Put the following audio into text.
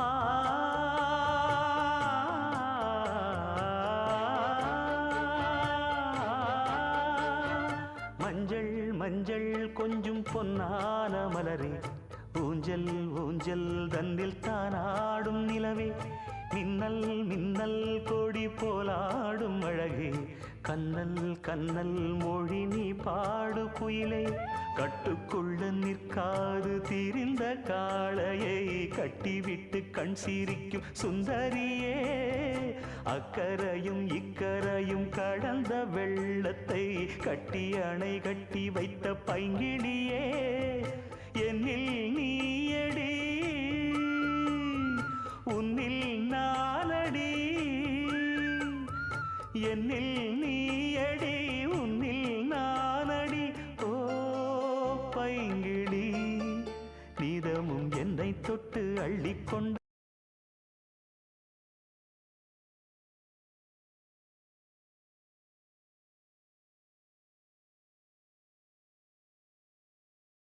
ஆ மஞ்சள் மஞ்சள் கொஞ்சம் பொன்னான மலரே ஊஞ்சல் ஊஞ்சல் தன்னில் தானாடும் நிலவே மின்னல் மின்னல் கொடி போலாடும் அழகே கண்ணல் கண்ணல் மொழி நீ பாடு குயிலே கட்டுக்குள்ள நிற்காது தீரிந்த காளையை கட்டிவிட்டு கண் சிரிக்கும் சுந்தரியே அக்கரையும் இக்கரையும் கடந்த வெள்ளத்தை கட்டி அணை கட்டி வைத்த பைங்கிளியே என்னில்